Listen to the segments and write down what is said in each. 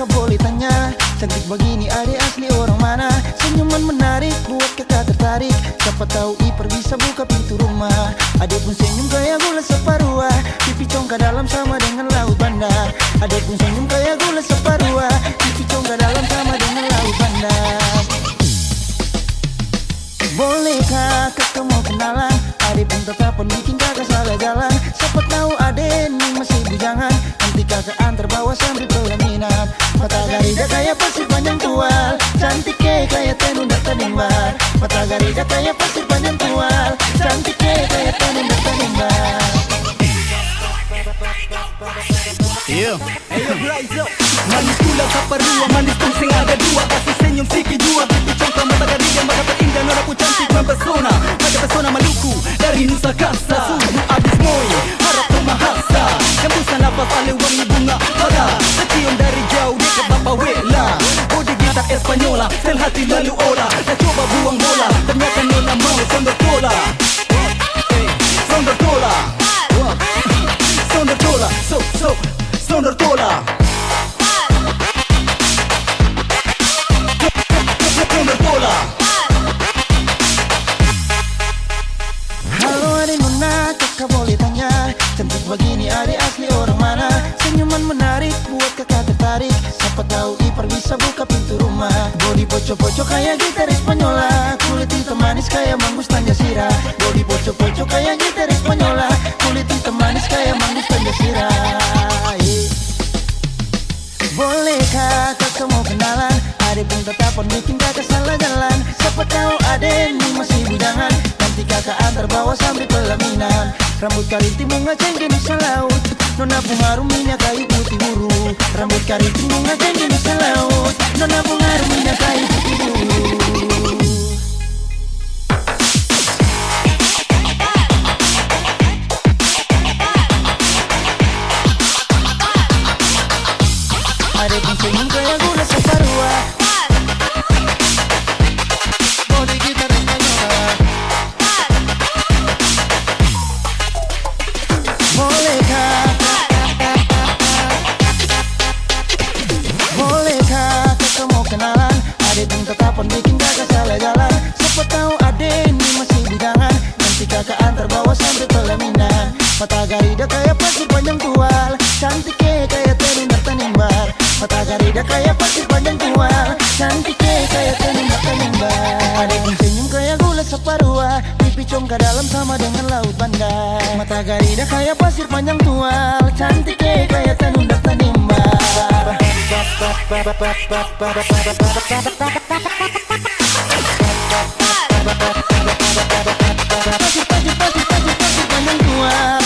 kakak boleh tanya, cantik begini adik asli orang mana? Senyuman menarik buat kakak tertarik. Siapa tahu Ipar bisa buka pintu rumah. Adik pun senyum kayak gula separuh. Pipi congkak dalam sama dengan laut bandar. Adik pun senyum kayak gula separuh. Pipi congkak dalam sama dengan laut bandar. Bolehkah kakak mau kenalan? Adik pun tetap bikin kakak salah jalan. Siapa tahu adik ini masih bujangan. Nanti kakak antar bawa sambil pelaminan. Mata garida kayak pasir panjang tual, cantik kayak tenun dan tenimbar. Mata garida kayak pasir panjang tual, cantik kayak tenun dan tenimbar. Ayo Blaizo, manis pula saparua, manis pun sing ada dua. Kasih senyum siki jua, pipi congkak mata garida, mata terindah nona ku cantik mempesona. Mata pesona Maluku dari Nusa Kasa, suhu abis moy, harap pemahasa. Hembusan nafas ale wangi bunga pada, tercium dari jauh dia ke Bapa Wela. Bodi gitar Espanyola, sel hati lalu ora. Dah coba buang bola, ternyata nona mau sondor tola. Sondor tola, sondor tola, sondor tola. Sondor tola. Halo adik nona, kakak boleh tanya, cantik begini adik asli orang mana? Senyuman menarik buat kakak tertarik. Siapa tahu Ipar bisa buka pintu rumah. Body poco-poco kayak gitar Espanyola, kulit hitam manis kayak manggus Tanjasira. Body poco-poco kayak gitar Espanyola, kulit hitam manis kayak manggus Tanjasira. Bolehkah kakak mau kenalan? Adik pun tetap bikin kakak salah jalan. Siapa tahu adik ini masih bujangan. Nanti kakak antar bawa sambil pelaminan. Rambut karinting bunga cengkeh Nusa Laut, nona bunga harum minyak kayu putih buru. Rambut karinting bunga cengkeh Nusa Laut, nona bunga harum minyak kayu putih buru. Adik pun senyum kayak gula separuh. Bodi gitar Espanyola. Bolehkah kakak mau kenalan? Adik pun tetap bikin kakak salah jalan. Siapa tahu adik ini masih bujangan. Nanti kakak antar bawa sambil pelaminan. Mata garida kayak pasir panjang tual, cantik kayak tenun dan tenimbar. Mata garida kayak pasir panjang tual, cantik kayak tenun dan tenimbar. Adik pun senyum kayak gula separuh. Pipi congkak dalam sama dengan laut bandar. Mata garida kayak pasir panjang tual, cantik kayak tenun dan tenimbar. Pasir panjang tual,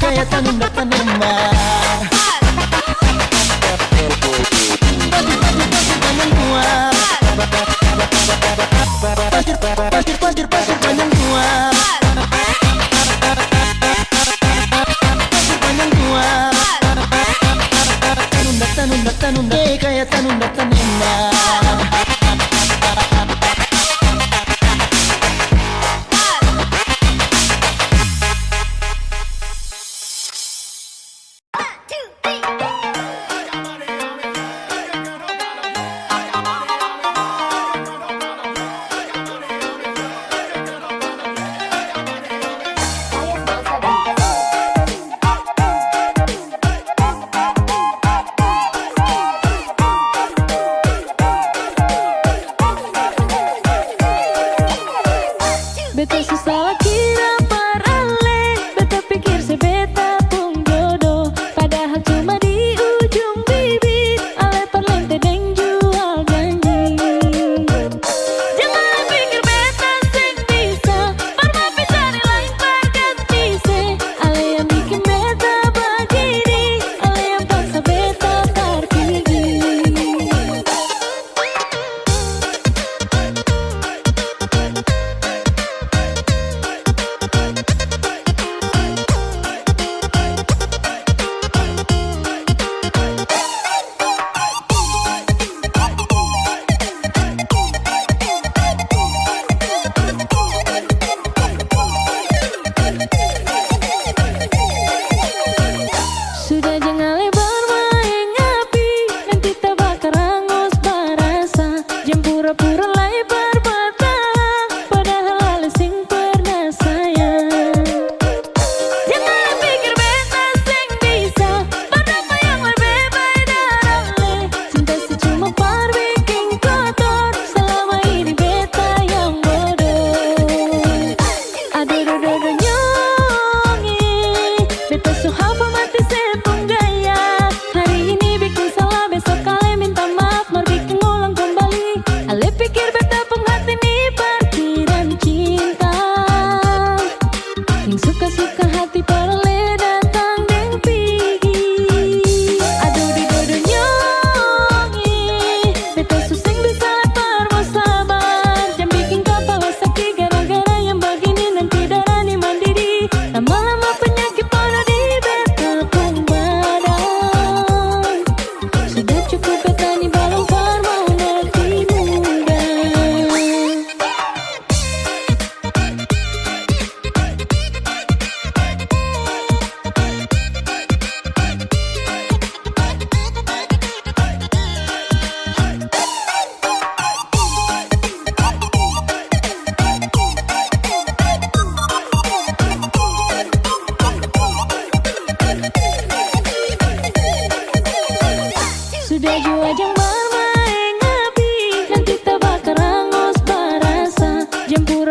kayak tenun dan tenimbar. Pasir panjang tual, pasir panjang tual, pasir panjang tual, tenun kayak tenun dan tenimbar. Beta susah kira parale, beta pikir sebeta pun jodoh. Padahal cuma di ujung bibir, ale perlente deng jual janji. Jangan pikir beta seng bisa, pernah cari lain perganti se. Ale yang bikin beta begini, ale yang paksa beta pergi.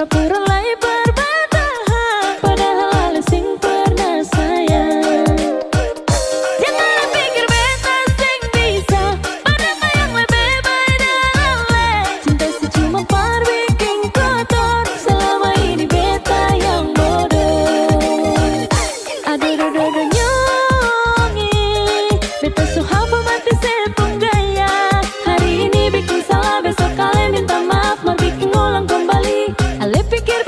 pura-pura lay berbatahan, padahal ale sing pernah sayang. Janganlah pikir beta sing bisa, padahal yang lebih baik dalam le. Cinta sih cuma bikin kotor, selama ini beta yang bodoh. Aduh dodo nyongi, beta so hafal mati sepung gaya. Hari ini bikin salah, besok kalian minta maaf, mau bikin ulang kembali. Ale pikir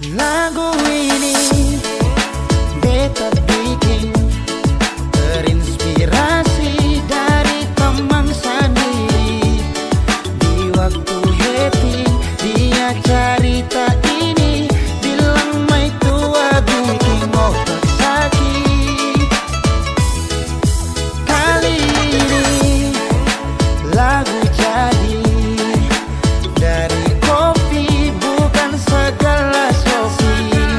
Lagu ini beta bikin terinspirasi dari teman sendiri. Di waktu happy dia cerita ini, bilang mai tua bikin otak sakit. Kali ini lagu jadi dari kopi, bukan segelas kopi.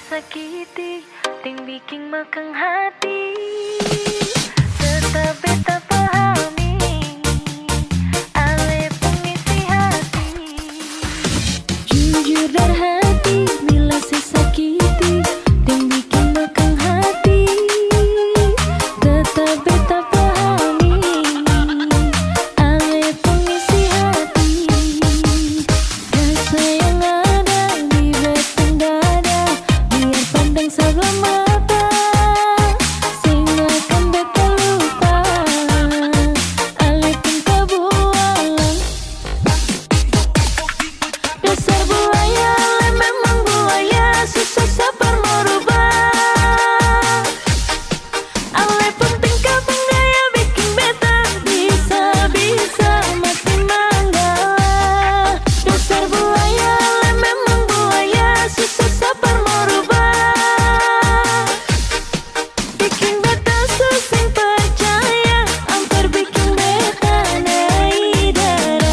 sakiti, ting bikin mekeng hati. Tetap beta pahami, ale pengisi hati. Jujur dari hati, bila sesakiti, ting bikin mekeng hati. Tetap beta pahami, ale pengisi hati. Rasa yang ada di batang dada, biar pandang sebelah mata, sing akan beta lupa, ale pun kebualan. Dasar buaya, ale memang buaya, susah sabar merubah. Ale pun tingkah penggaya bikin beta bisa-bisa mati manggala. Dasar buaya, ale memang buaya, susah sabar merubah. Bikin beta susah percaya, hampir bikin beta naik darah.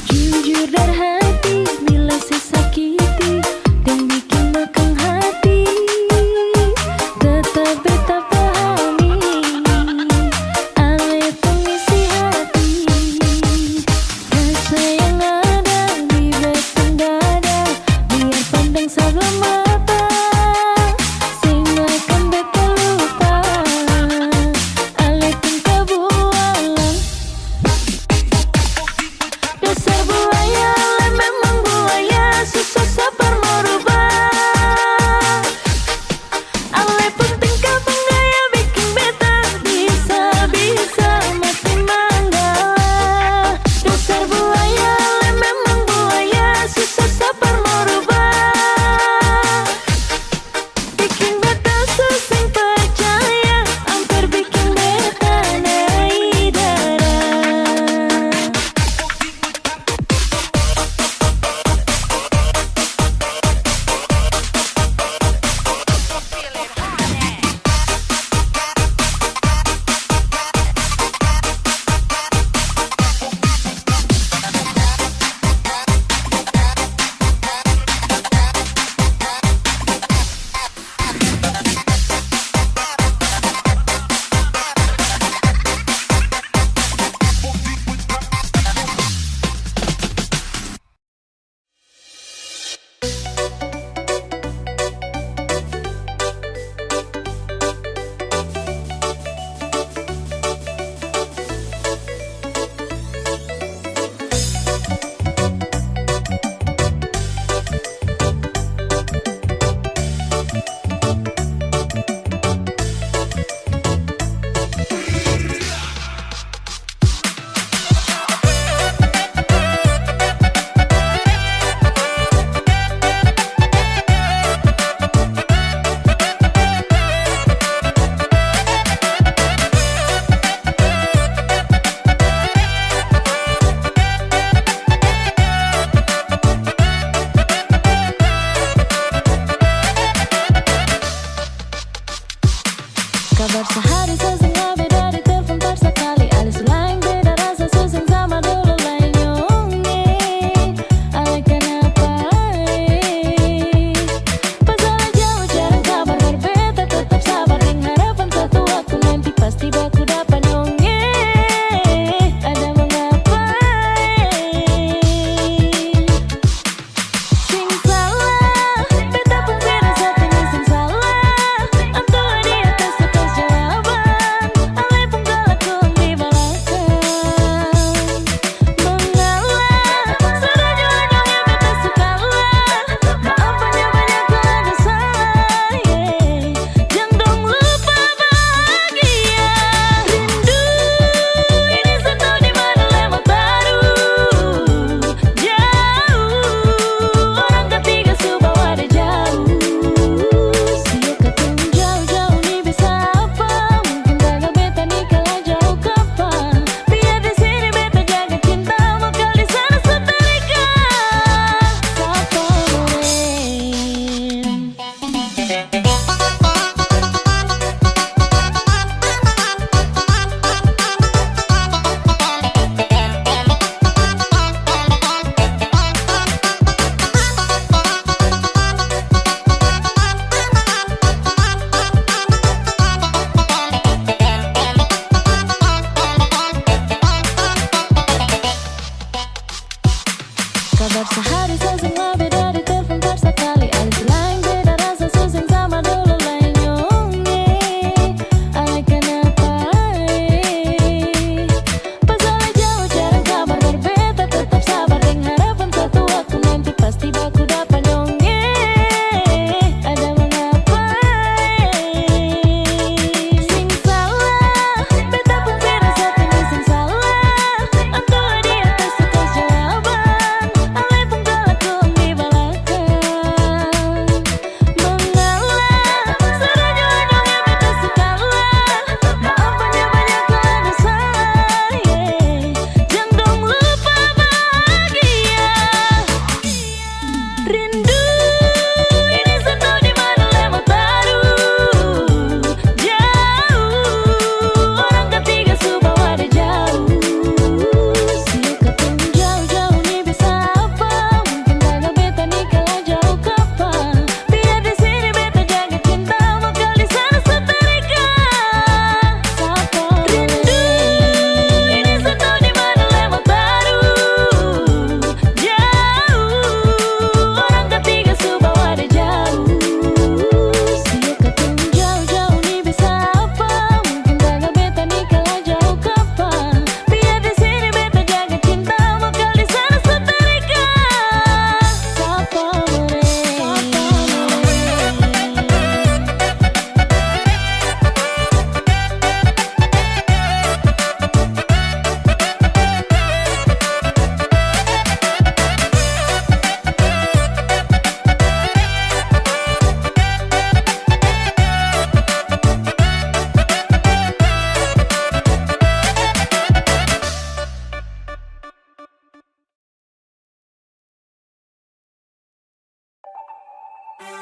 Jujur dari hati, bila sesakiti, dan bikin mekeng hati. Tetap beta pahami, ale pengisi hati. Rasa yang ada di batang dada, biar pandang sebelah mata, sing akan beta lupa, ale pun kebualan. Dasar buaya, ale memang buaya, susah sabar merubah. Ale pun tingkah penggaya bikin beta bisa-bisa mati manggala. Dasar buaya, ale memang buaya, susah sabar merubah. Sayang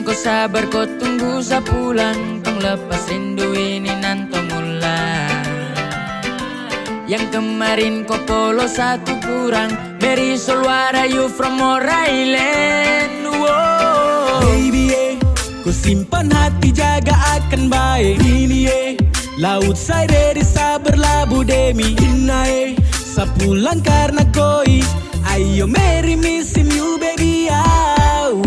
kau sabar kau tunggu sa pulang, tong lepas rindu ini nanto mula. Yang kemarin kau polos satu kurang, very solwara you from More Island. Wow. Baby ku simpan hati jaga akan baik. Ini laut saya desa berlabuh demi Ina sapulang karena koi. Ayo marry me sim you baby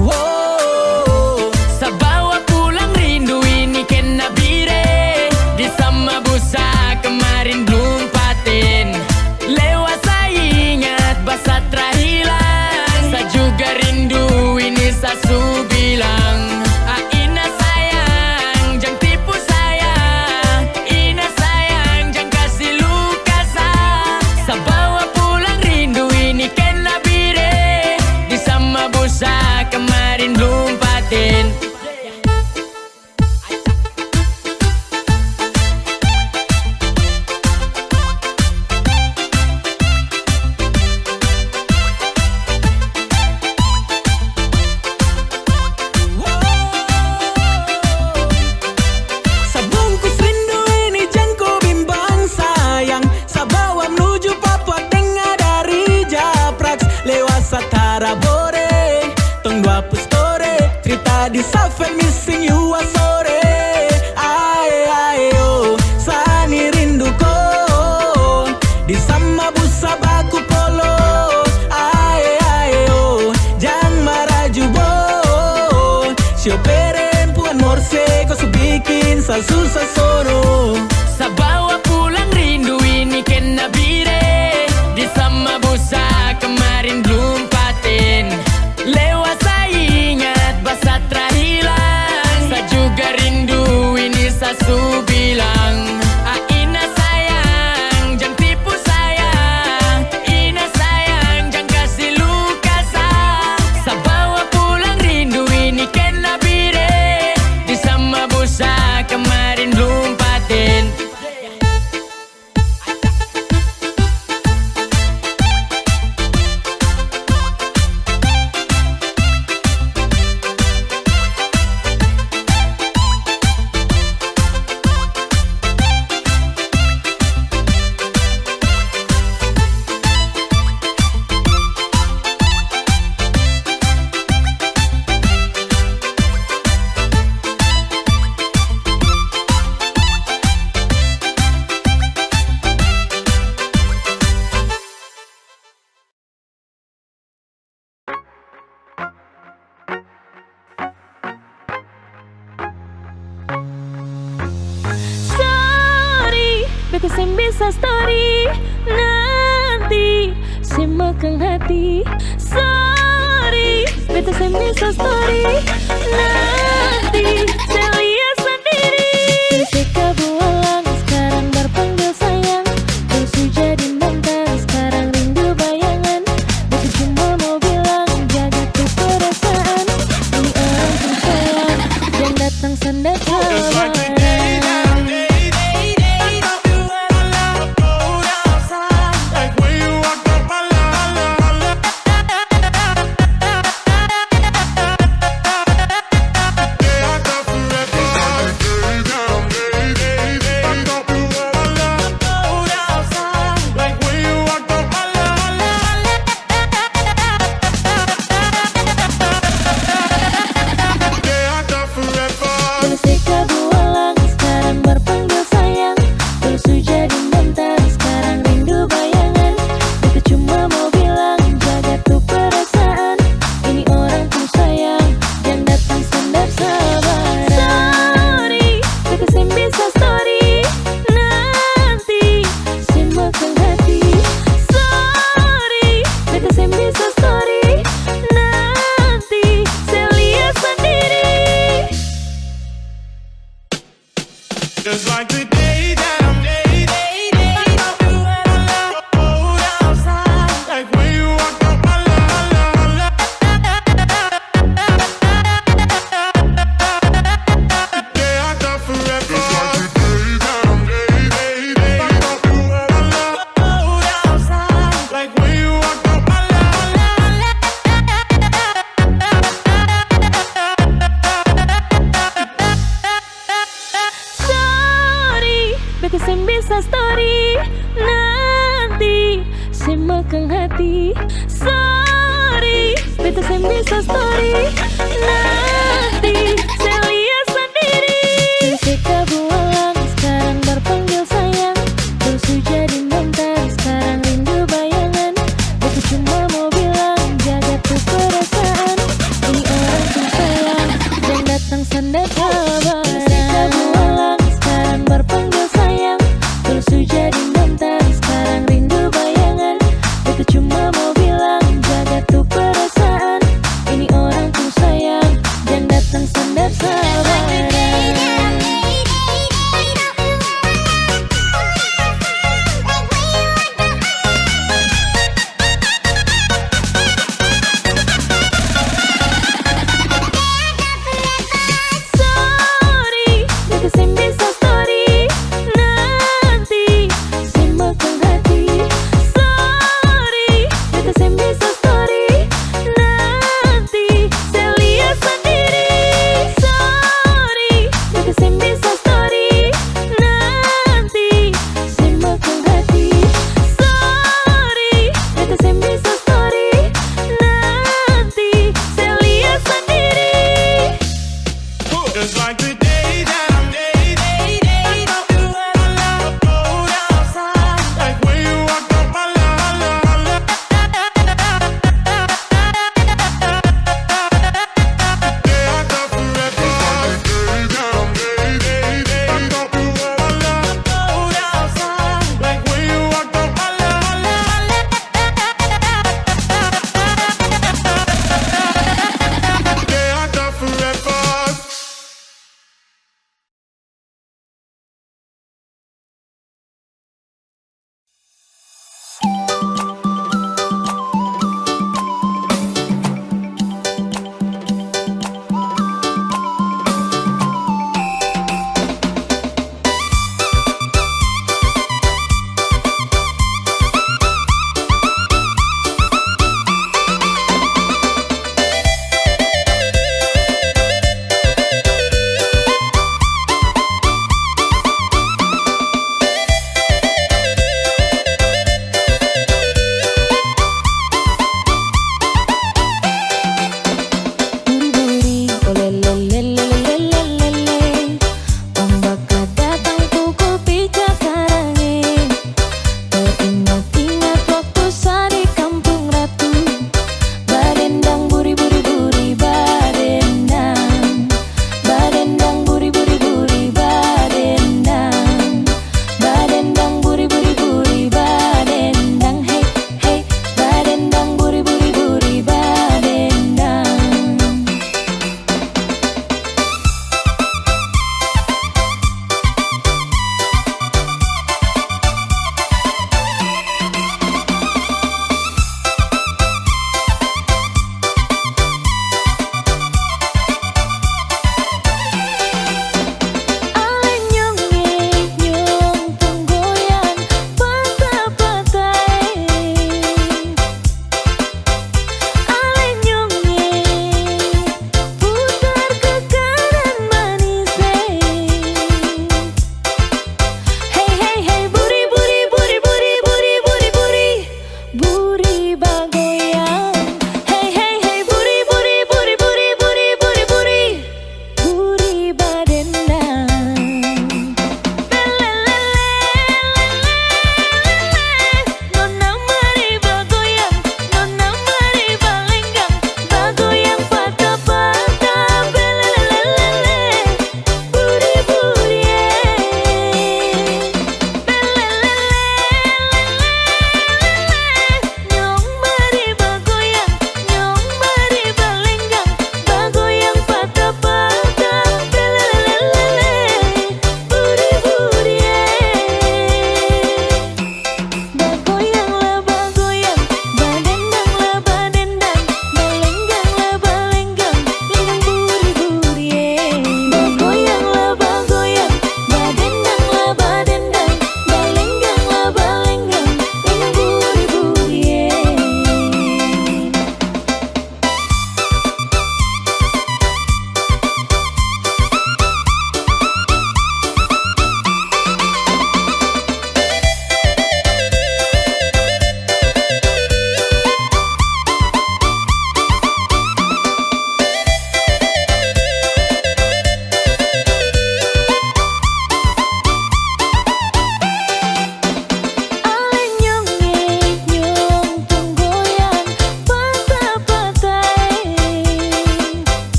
wow. Sa bawa pulang rindu ini kena bire, di sama busa kemarin belum paten. Lewat saya ingat basa terhilang, sa juga rindu ini sa su bilang. Ina sayang jangan tipu saya, Ina sayang jangan kasih luka sa bawa pulang rindu ini kena bire, di sama busa kemarin belum paten. Di safel missing you a sore. Ay oh sani rindu ko di sama busa baku polo. Ay oh jang maraju bo sioperen puan morse ko subikin sa susah sono. Sa bawa pulang rindu ini kena bire, di sama busa kemarin belum paten. Lewat saya ingat basa terhilang, sa juga rindu ini sa su bilang. Ina sayang jangan tipu saya, Ina sayang jangan kasih luka sa bawa pulang rindu ini kena bire, di sama busa kemarin belum paten. Beta sem bisa story nanti semakan hati. Sorry, beta sem bisa story nanti saya lihat sendiri. Ketika bualang sekarang berpanggil sayang, terus jadi mantan sekarang rindu bayangan. Beta cuma mau bilang jaga tuh perasaan, ini orang tersayang yang datang senda kawan. kang hati. Sorry, beta sem bisa story. Nanti saya lihat sendiri. Jessica bualang sekarang berpanggil sayang. Terus jadi mentari sekarang rindu bayangan. Beta cuma mau bilang jaga tuh perasaan. Ini orang tuh sayang, jangan datang sanda kabar. Jessica bualang sekarang berpanggil sayang. Terus jadi mentari sekarang rindu bayangan. Beta cuma mau bilang jaga tuh perasaan. Ini orang tuh sayang.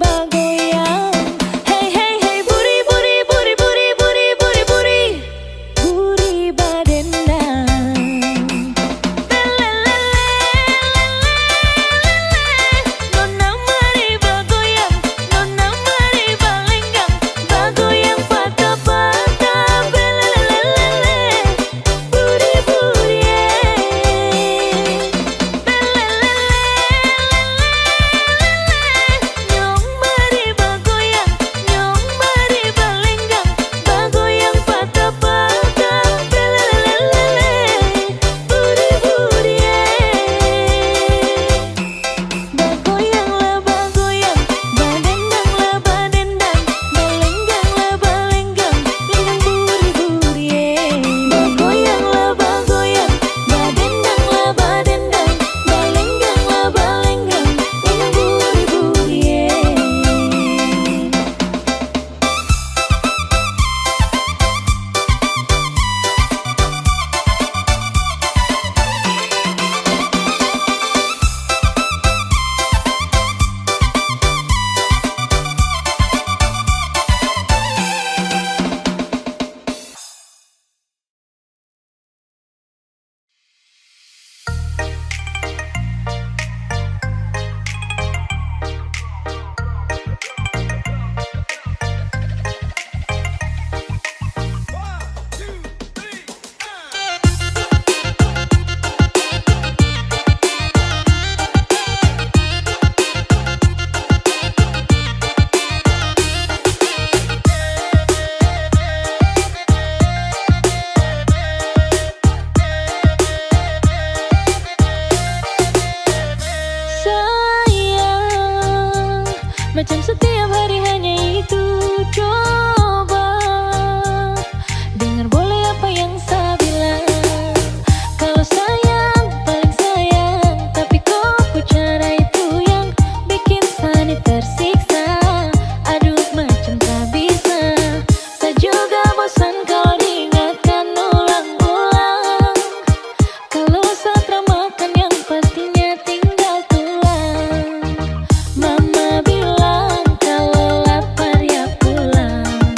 bagoyang. Hey hey hey buri buri buri buri buri buri buri buri badendang. Nona mari bagoyang, nona mari balenggang, bagoyang patah-patah belelelele, buri buri nyong mari bagoyang, nyong mari balenggang, bagoyang patah-patah belelelele, buri buri bagoyanglah bagoyang, badendanglah badendang, balengganglah balenggang, lenggang buri buri bagoyanglah bagoyang, badendanglah badendang, balengganglah balenggang, lenggang buri buri sayang, macam setiap hari hanya itu. Coba dengar boleh apa yang saya bilang. Kalau sayang paling sayang, tapi kok ku cara itu yang bikin Sani tersiksa. Aduh macam tak bisa, saya juga bosan kalau diingatkan ulang-ulang. Kalau saya tramakan yang pastinya tinggal tulang. Mama bilang kalau lapar ya pulang.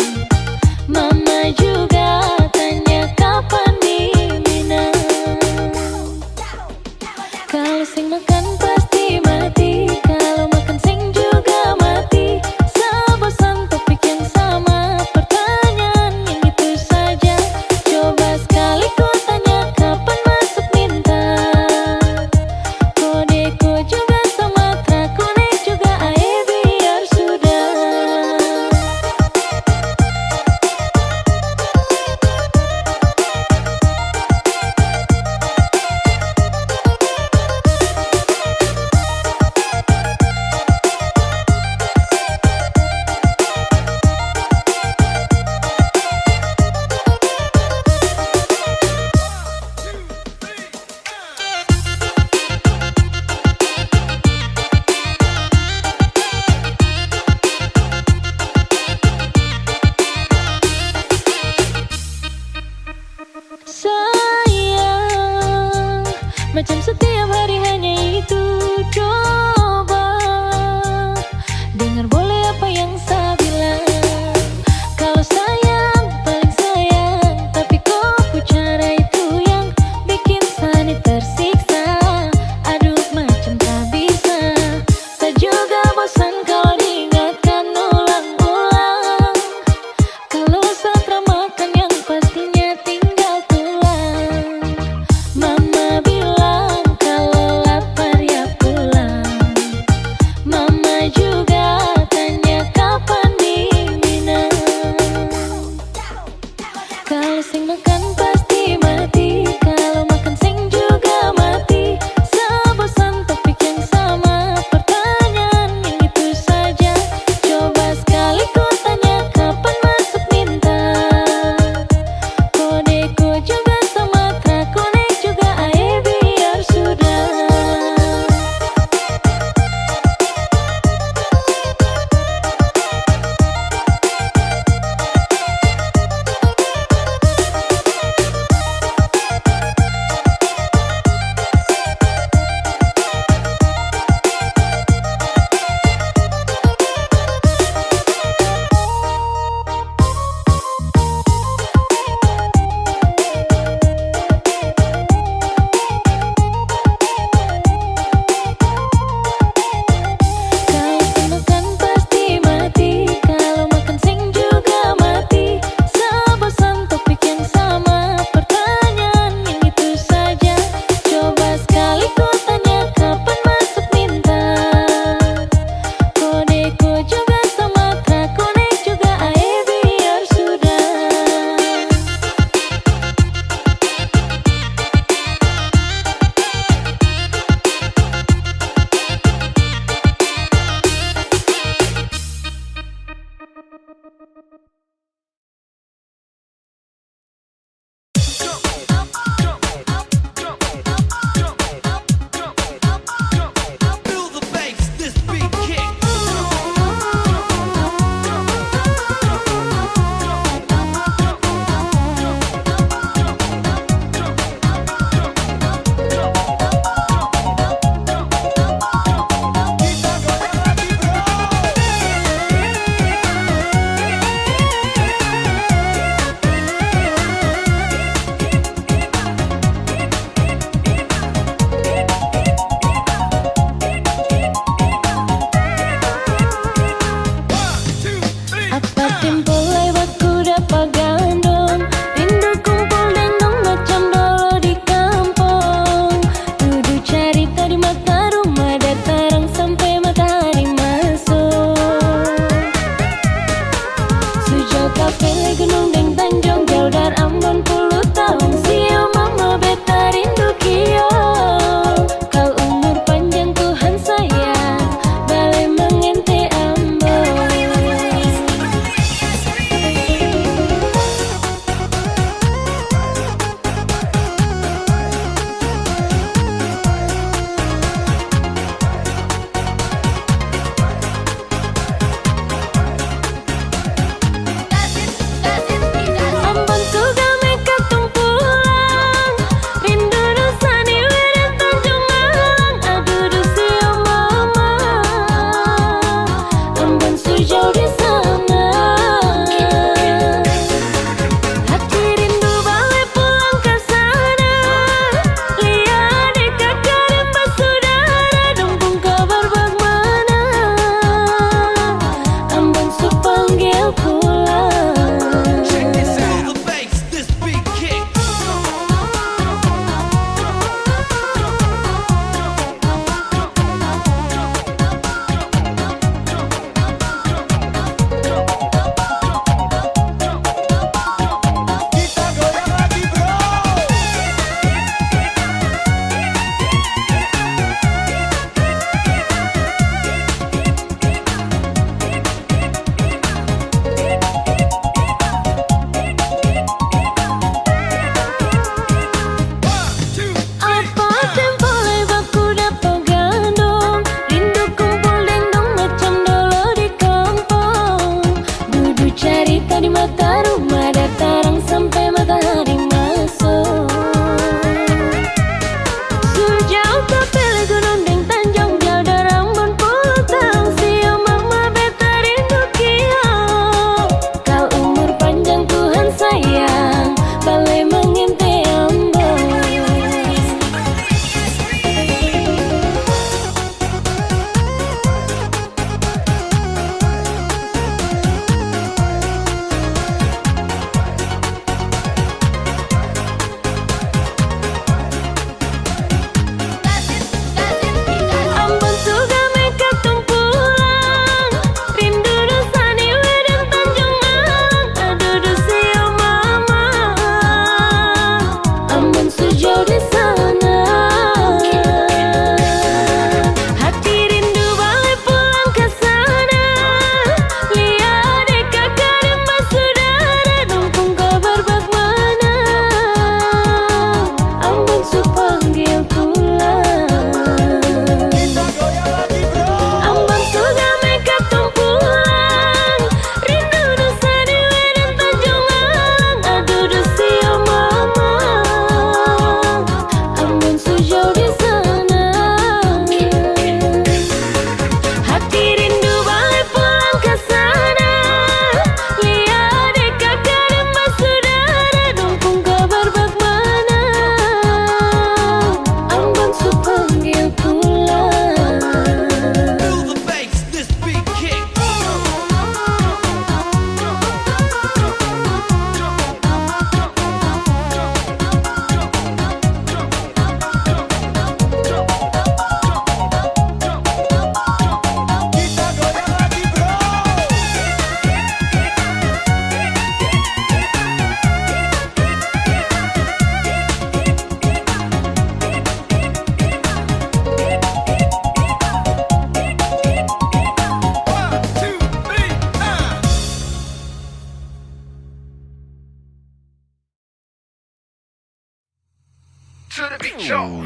Yo,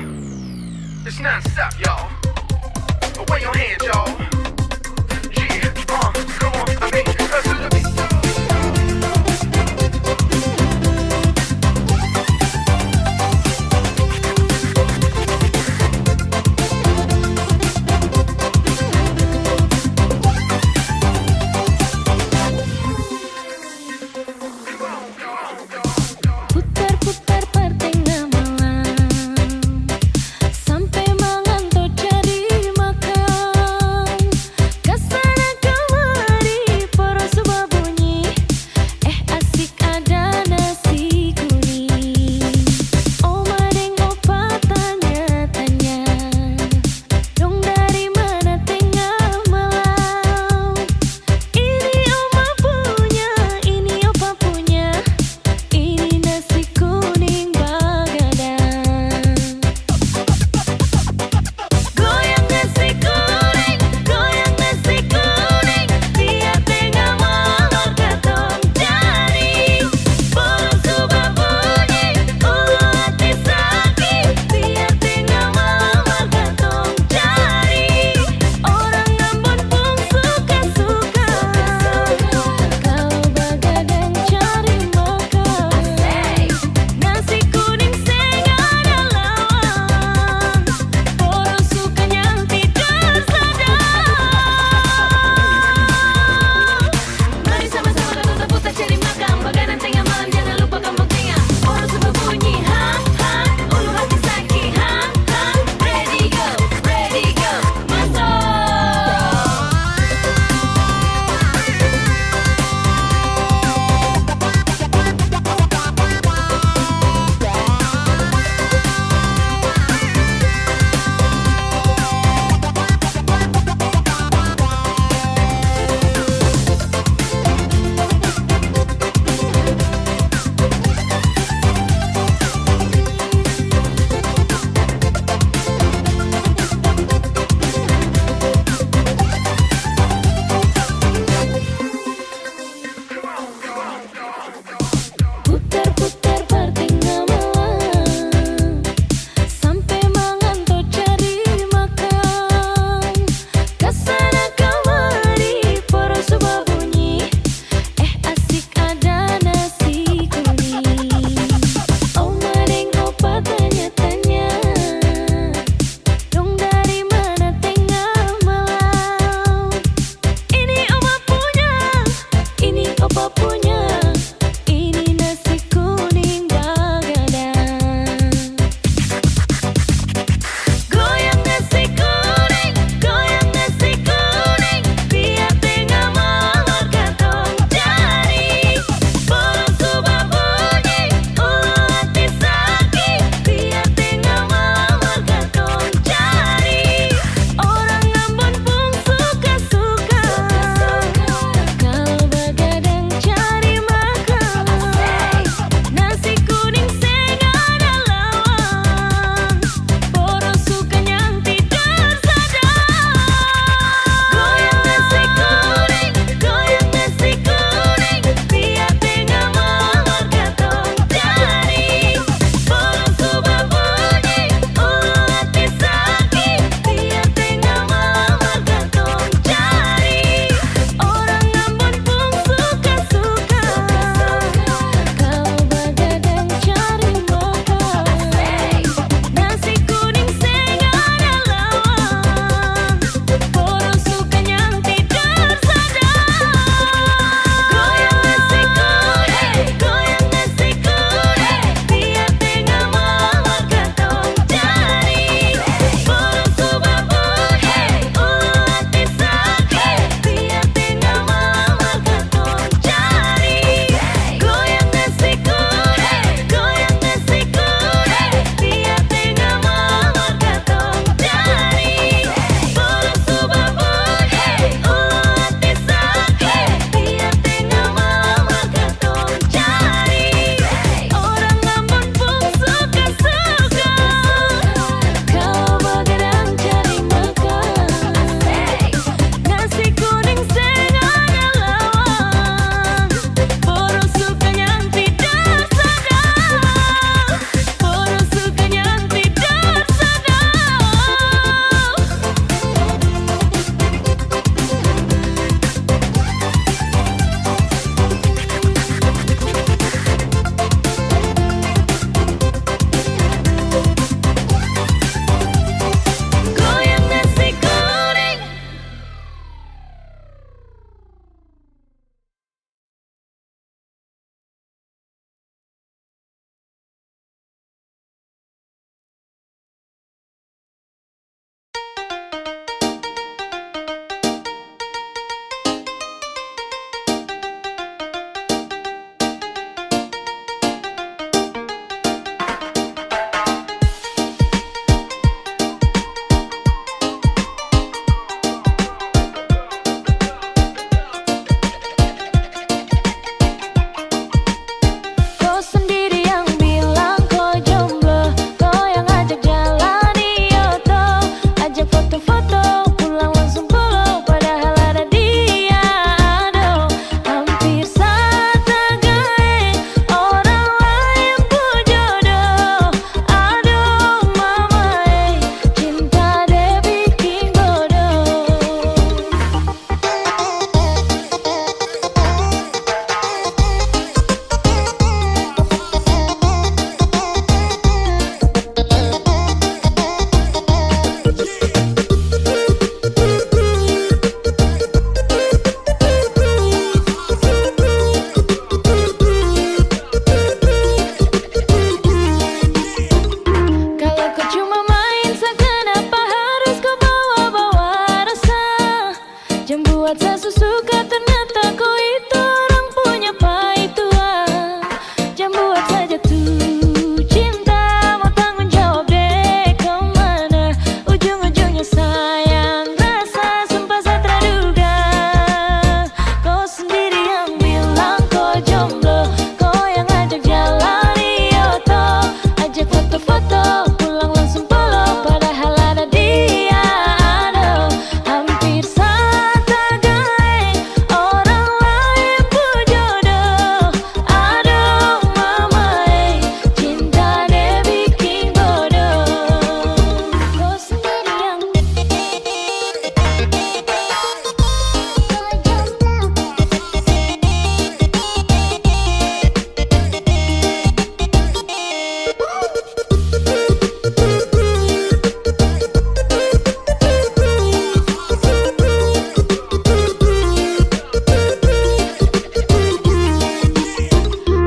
it's non-stop, y'all. Away your hands, y'all. Yeah, come on, I mean, hustle the beat. Putar-putar pertengah malam sampai mengantuk cari makan. suka ternyata kau itu orang punya pai tua. Jangan buat saja tuh cinta, mau tanggung jawab deh kemana. Ujung-ujungnya sayang rasa sumpah saya terduga. Kau sendiri yang bilang kau jomblo, kau yang ajak jalan Yoto, ajak foto-foto pulang langsung polo, padahal ada dia. Aduh, hampir saja gaeng orang lain pun jodoh. Aduh mama cinta deh bikin bodoh. Kau sendiri yang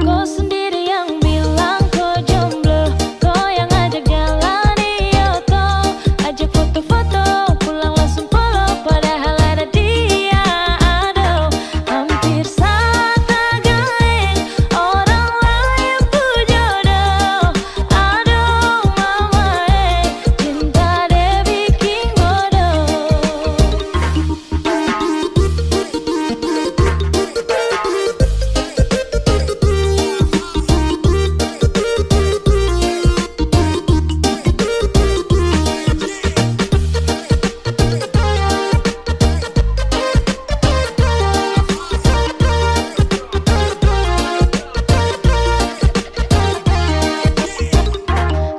Kau sendiri yang bilang kau jomblo, kau yang ajak jalan Yoto, ajak foto-foto pulang langsung polo, padahal ada dia. Aduh, hampir saja gaeng orang lain pun jodoh. Aduh mama cinta deh bikin bodoh.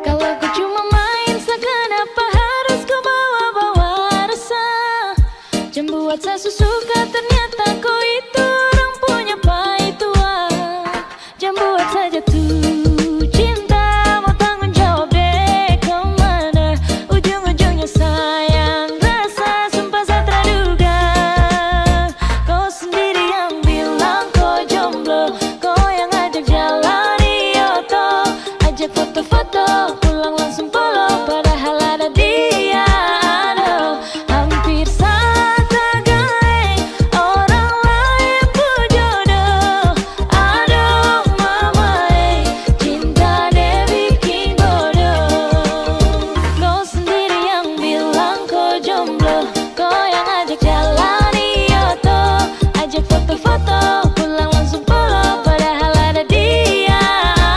Kalau ku cuma main seakan apa harus ku bawa-bawa resah. Jangan buat saya suka ternyata kau itu orang punya pai tua. Jangan buat saja tuh cinta, mau tanggung jawab deh kemana. Ujung-ujungnya sayang rasa sumpah saya terduga. Kau sendiri yang bilang kau jomblo, kau yang ajak jalan Yoto, ajak foto-foto pulang langsung polo, padahal ada dia. Aduh, hampir saja gaeng orang lain pun jodoh. Aduh mama cinta deh bikin bodoh. Kau sendiri yang bilang kau jomblo, kau yang ajak jalan Yoto, ajak foto-foto pulang langsung polo, padahal ada dia.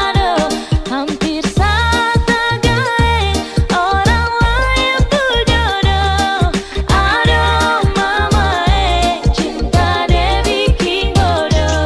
Aduh, hampir saja gaeng orang lain pun jodoh. Aduh mama cinta deh bikin bodoh.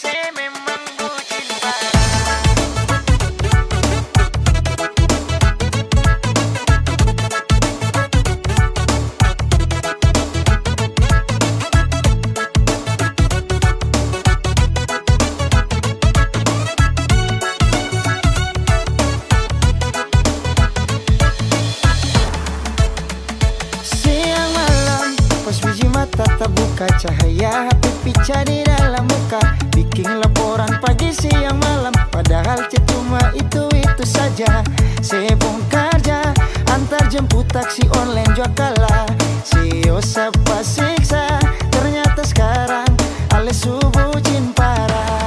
Saya memang bucin siang malam, pas biji mata tak buka cahaya HP pica di dalam muka, bikin laporan pagi siang malam, padahal chat cuma itu saja. Saya bongkar ja, antar jemput taksi online jua kalah. Sio sapa siksa, ternyata sekarang ale subuh jin parah.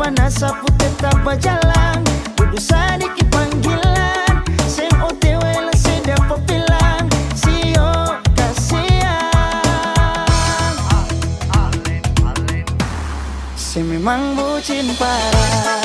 panas sapu tetap berjalan. Duduk sedikit panggilan, sing OTW lah sedap pepilang. Sio kasihan, si memang bucin parah.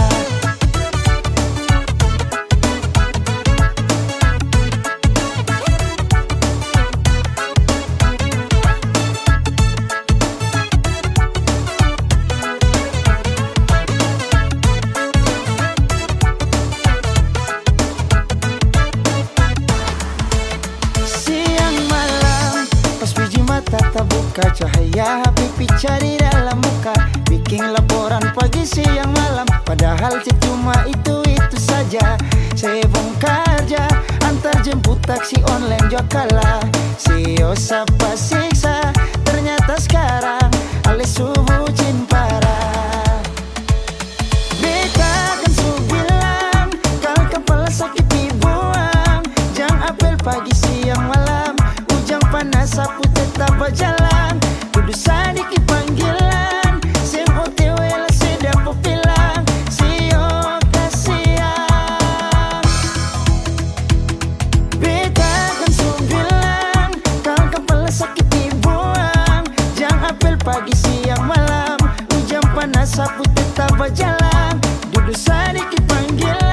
Tak buka cahaya HP cari dalam muka, bikin laporan pagi siang malam. Padahal cuma itu saja. Saya bongkar kerja, antar jemput taksi online juga kalah. Sio sapa siksa, ternyata sekarang alis subuh cin parah. Beta kan su bilang, kalau kepala sakit dibuang. Jang apel pagi siang malam, ujang panas sapu tetap berjalan. Duduk sedikit panggilan, sing OTW lah sedap pepilang. Sio kasihan, beta kan su bilang, kalau kepala sakit dibuang. Jang apel pagi siang malam, ujang panas sapu tetap berjalan. Duduk sedikit panggilan.